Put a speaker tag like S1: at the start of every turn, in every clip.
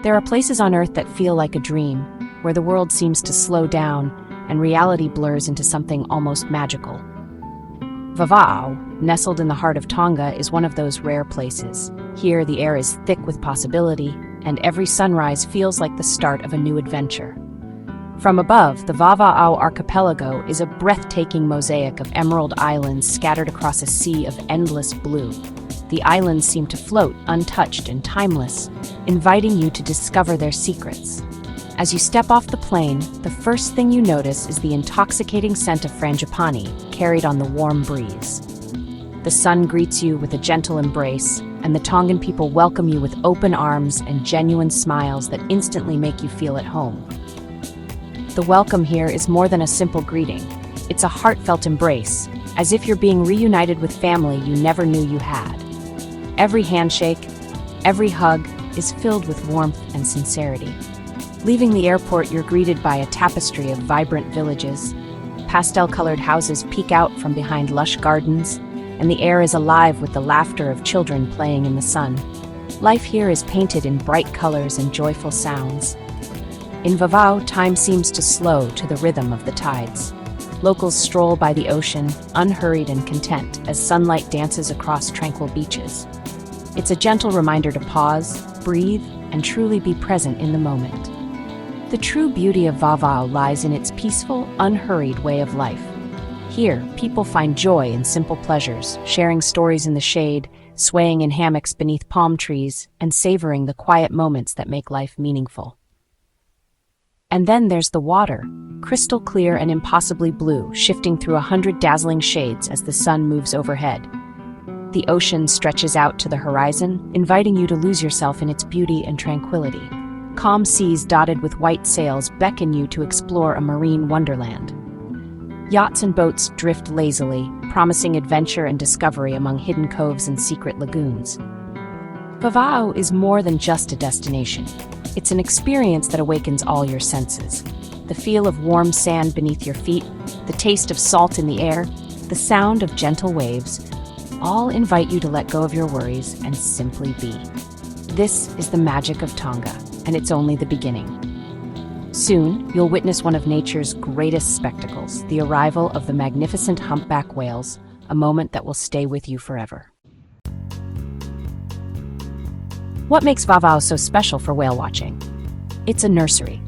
S1: There are places on Earth that feel like a dream, where the world seems to slow down and reality blurs into something almost magical. Vavaʻu, nestled in the heart of Tonga, is one of those rare places. Here, the air is thick with possibility, and every sunrise feels like the start of a new adventure. From above, the Vavaʻu archipelago is a breathtaking mosaic of emerald islands scattered across a sea of endless blue. The islands seem to float, untouched and timeless, inviting you to discover their secrets. As you step off the plane, the first thing you notice is the intoxicating scent of frangipani carried on the warm breeze. The sun greets you with a gentle embrace, and the Tongan people welcome you with open arms and genuine smiles that instantly make you feel at home. The welcome here is more than a simple greeting. It's a heartfelt embrace, as if you're being reunited with family you never knew you had. Every handshake, every hug is filled with warmth and sincerity. Leaving the airport, you're greeted by a tapestry of vibrant villages. Pastel-colored houses peek out from behind lush gardens, and the air is alive with the laughter of children playing in the sun. Life here is painted in bright colors and joyful sounds. In Vavaʻu, time seems to slow to the rhythm of the tides. Locals stroll by the ocean, unhurried and content, as sunlight dances across tranquil beaches. It's a gentle reminder to pause, breathe, and truly be present in the moment. The true beauty of Vavaʻu lies in its peaceful, unhurried way of life. Here, people find joy in simple pleasures, sharing stories in the shade, swaying in hammocks beneath palm trees, and savoring the quiet moments that make life meaningful. And then there's the water, crystal clear and impossibly blue, shifting through 100 dazzling shades as the sun moves overhead. The ocean stretches out to the horizon, inviting you to lose yourself in its beauty and tranquility. Calm seas dotted with white sails beckon you to explore a marine wonderland. Yachts and boats drift lazily, promising adventure and discovery among hidden coves and secret lagoons. Vavaʻu is more than just a destination. It's an experience that awakens all your senses. The feel of warm sand beneath your feet, the taste of salt in the air, the sound of gentle waves, all invite you to let go of your worries and simply be. This is the magic of Tonga, and it's only the beginning. Soon, you'll witness one of nature's greatest spectacles, the arrival of the magnificent humpback whales, a moment that will stay with you forever. What makes Vavaʻu so special for whale watching? It's a nursery.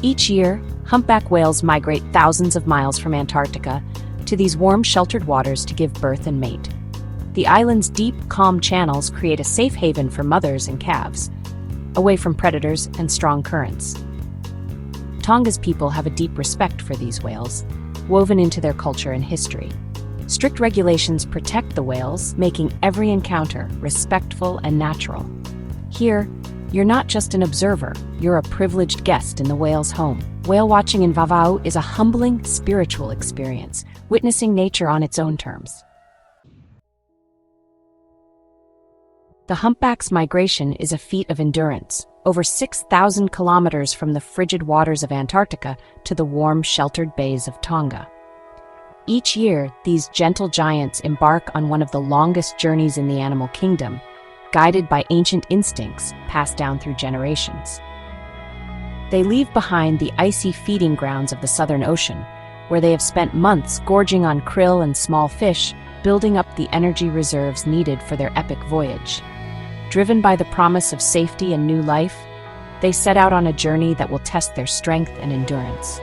S1: Each year, humpback whales migrate thousands of miles from Antarctica to these warm, sheltered waters to give birth and mate. The island's deep, calm channels create a safe haven for mothers and calves, away from predators and strong currents. Tonga's people have a deep respect for these whales, woven into their culture and history. Strict regulations protect the whales, making every encounter respectful and natural. Here, you're not just an observer, you're a privileged guest in the whale's home. Whale watching in Vavaʻu is a humbling, spiritual experience, witnessing nature on its own terms. The humpback's migration is a feat of endurance, over 6,000 kilometers from the frigid waters of Antarctica to the warm, sheltered bays of Tonga. Each year, these gentle giants embark on one of the longest journeys in the animal kingdom, guided by ancient instincts passed down through generations. They leave behind the icy feeding grounds of the Southern Ocean, where they have spent months gorging on krill and small fish, building up the energy reserves needed for their epic voyage. Driven by the promise of safety and new life, they set out on a journey that will test their strength and endurance.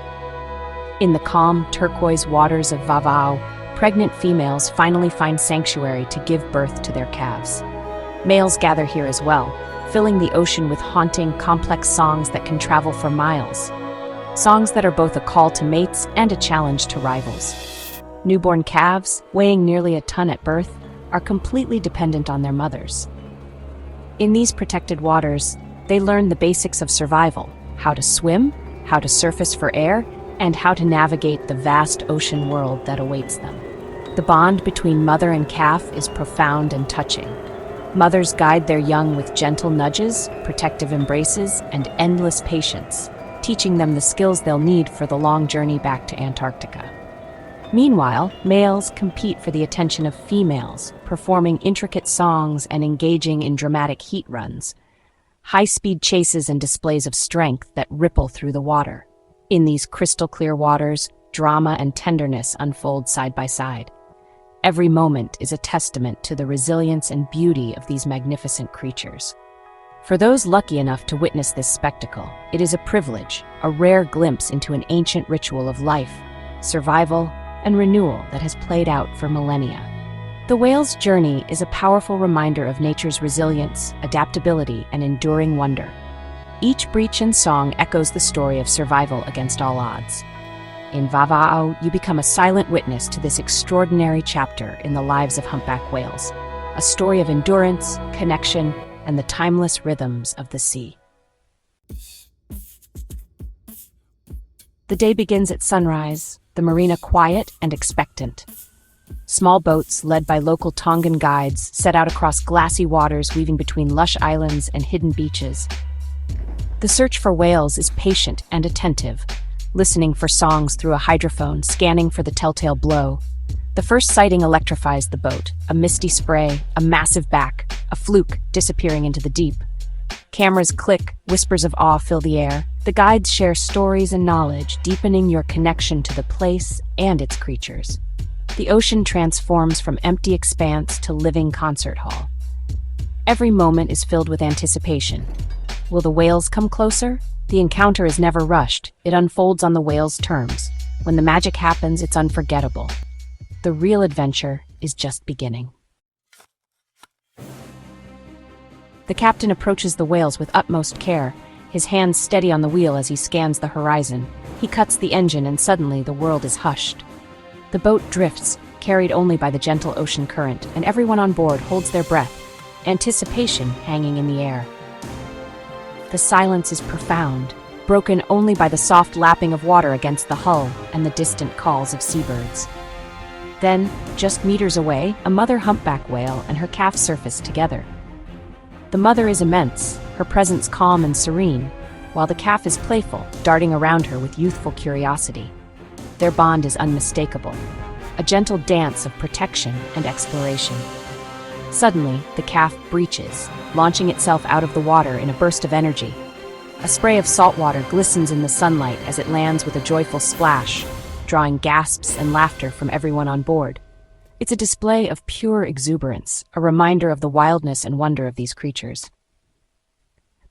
S1: In the calm, turquoise waters of Vavaʻu, pregnant females finally find sanctuary to give birth to their calves. Males gather here as well, filling the ocean with haunting, complex songs that can travel for miles. Songs that are both a call to mates and a challenge to rivals. Newborn calves, weighing nearly a ton at birth, are completely dependent on their mothers. In these protected waters, they learn the basics of survival: how to swim, how to surface for air, and how to navigate the vast ocean world that awaits them. The bond between mother and calf is profound and touching. Mothers guide their young with gentle nudges, protective embraces, and endless patience, teaching them the skills they'll need for the long journey back to Antarctica. Meanwhile, males compete for the attention of females, performing intricate songs and engaging in dramatic heat runs. high-speed chases and displays of strength that ripple through the water. In these crystal-clear waters, drama and tenderness unfold side by side. Every moment is a testament to the resilience and beauty of these magnificent creatures. For those lucky enough to witness this spectacle, it is a privilege, a rare glimpse into an ancient ritual of life, survival, and renewal that has played out for millennia. The whale's journey is a powerful reminder of nature's resilience, adaptability, and enduring wonder. Each breach and song echoes the story of survival against all odds. In Vavaʻu, you become a silent witness to this extraordinary chapter in the lives of humpback whales, a story of endurance, connection, and the timeless rhythms of the sea. The day begins at sunrise, the marina quiet and expectant. Small boats, led by local Tongan guides, set out across glassy waters weaving between lush islands and hidden beaches. The search for whales is patient and attentive, listening for songs through a hydrophone, scanning for the telltale blow. The first sighting electrifies the boat, a misty spray, a massive back, a fluke disappearing into the deep. Cameras click, whispers of awe fill the air. The guides share stories and knowledge, deepening your connection to the place and its creatures. The ocean transforms from empty expanse to living concert hall. Every moment is filled with anticipation. Will the whales come closer? The encounter is never rushed. It unfolds on the whale's terms. When the magic happens, it's unforgettable. The real adventure is just beginning. The captain approaches the whales with utmost care, his hands steady on the wheel as he scans the horizon. He cuts the engine and suddenly the world is hushed. The boat drifts, carried only by the gentle ocean current, and everyone on board holds their breath, anticipation hanging in the air. The silence is profound, broken only by the soft lapping of water against the hull and the distant calls of seabirds. Then, just meters away, a mother humpback whale and her calf surface together. The mother is immense, her presence calm and serene, while the calf is playful, darting around her with youthful curiosity. Their bond is unmistakable, a gentle dance of protection and exploration. Suddenly, the calf breaches, launching itself out of the water in a burst of energy. A spray of salt water glistens in the sunlight as it lands with a joyful splash, drawing gasps and laughter from everyone on board. It's a display of pure exuberance, a reminder of the wildness and wonder of these creatures.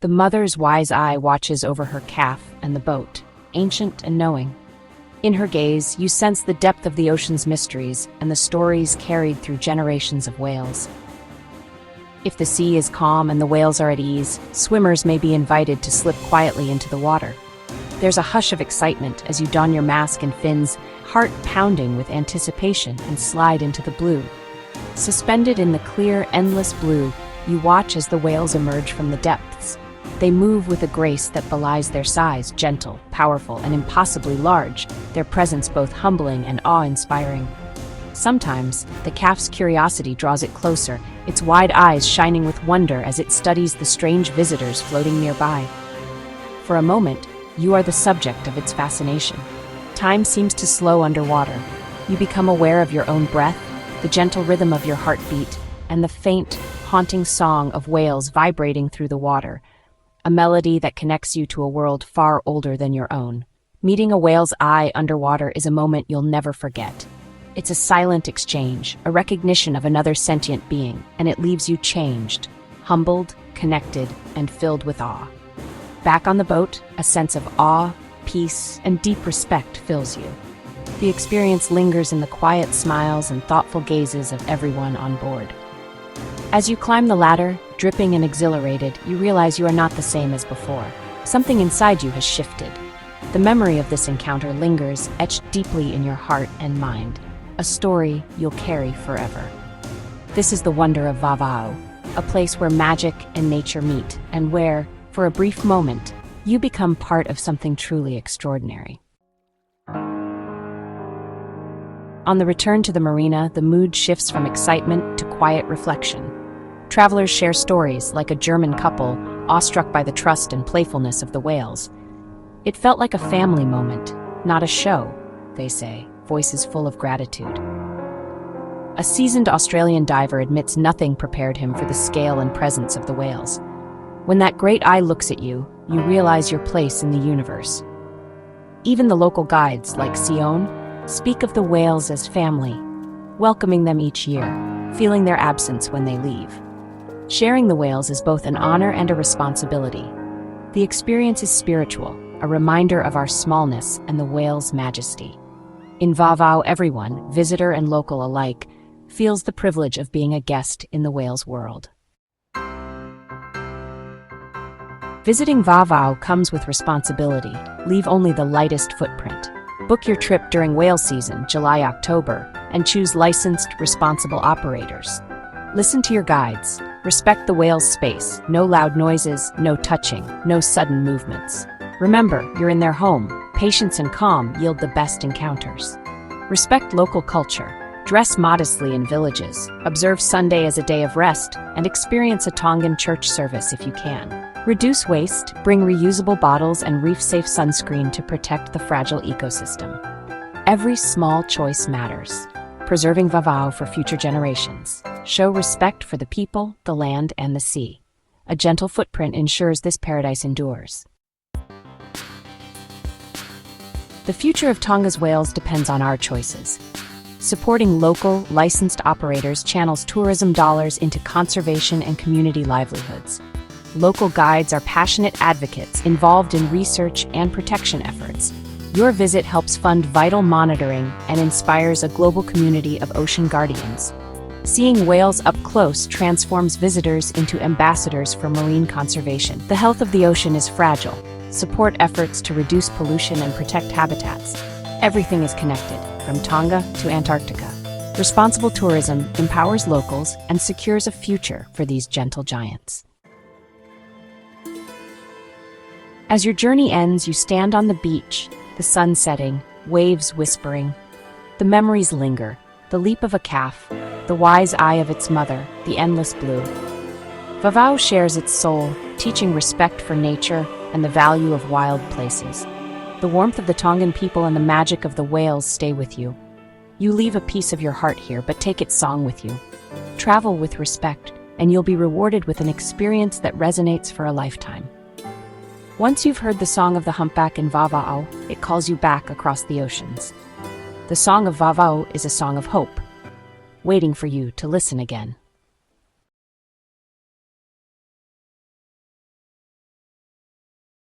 S1: The mother's wise eye watches over her calf and the boat, ancient and knowing. In her gaze, you sense the depth of the ocean's mysteries and the stories carried through generations of whales. If the sea is calm and the whales are at ease, swimmers may be invited to slip quietly into the water. There's a hush of excitement as you don your mask and fins, heart pounding with anticipation, and slide into the blue. Suspended in the clear, endless blue, you watch as the whales emerge from the depths. They move with a grace that belies their size, gentle, powerful, and impossibly large, their presence both humbling and awe-inspiring. Sometimes, the calf's curiosity draws it closer, its wide eyes shining with wonder as it studies the strange visitors floating nearby. For a moment, you are the subject of its fascination. Time seems to slow underwater. You become aware of your own breath, the gentle rhythm of your heartbeat, and the faint, haunting song of whales vibrating through the water, a melody that connects you to a world far older than your own. Meeting a whale's eye underwater is a moment you'll never forget. It's a silent exchange, a recognition of another sentient being, and it leaves you changed, humbled, connected, and filled with awe. Back on the boat, a sense of awe, peace, and deep respect fills you. The experience lingers in the quiet smiles and thoughtful gazes of everyone on board. As you climb the ladder, dripping and exhilarated, you realize you are not the same as before. Something inside you has shifted. The memory of this encounter lingers, etched deeply in your heart and mind, a story you'll carry forever. This is the wonder of Vavaʻu, a place where magic and nature meet, and where, for a brief moment, you become part of something truly extraordinary. On the return to the marina, the mood shifts from excitement to quiet reflection. Travelers share stories, like a German couple, awestruck by the trust and playfulness of the whales. It felt like a family moment, not a show, they say, voices full of gratitude. A seasoned Australian diver admits nothing prepared him for the scale and presence of the whales. When that great eye looks at you, you realize your place in the universe. Even the local guides, like Sion, speak of the whales as family, welcoming them each year, feeling their absence when they leave. Sharing the whales is both an honor and a responsibility. The experience is spiritual, a reminder of our smallness and the whale's majesty. In Vavaʻu, everyone, visitor and local alike, feels the privilege of being a guest in the whale's world. Visiting Vavaʻu comes with responsibility. Leave only the lightest footprint. Book your trip during whale season, July-October, and choose licensed, responsible operators. Listen to your guides. Respect the whale's space. No loud noises, no touching, no sudden movements. Remember, you're in their home. Patience and calm yield the best encounters. Respect local culture. Dress modestly in villages. Observe Sunday as a day of rest, and experience a Tongan church service if you can. Reduce waste, bring reusable bottles and reef-safe sunscreen to protect the fragile ecosystem. Every small choice matters. Preserving Vavaʻu for future generations. Show respect for the people, the land, and the sea. A gentle footprint ensures this paradise endures. The future of Tonga's whales depends on our choices. Supporting local, licensed operators channels tourism dollars into conservation and community livelihoods. Local guides are passionate advocates involved in research and protection efforts. Your visit helps fund vital monitoring and inspires a global community of ocean guardians. Seeing whales up close transforms visitors into ambassadors for marine conservation. The health of the ocean is fragile. Support efforts to reduce pollution and protect habitats. Everything is connected, from Tonga to Antarctica. Responsible tourism empowers locals and secures a future for these gentle giants. As your journey ends, you stand on the beach, the sun setting, waves whispering. The memories linger, the leap of a calf, the wise eye of its mother, the endless blue. Vavaʻu shares its soul, teaching respect for nature and the value of wild places. The warmth of the Tongan people and the magic of the whales stay with you. You leave a piece of your heart here, but take its song with you. Travel with respect, and you'll be rewarded with an experience that resonates for a lifetime. Once you've heard the song of the humpback in Vavaʻu, it calls you back across the oceans. The song of Vavaʻu is a song of hope, waiting for you to listen again.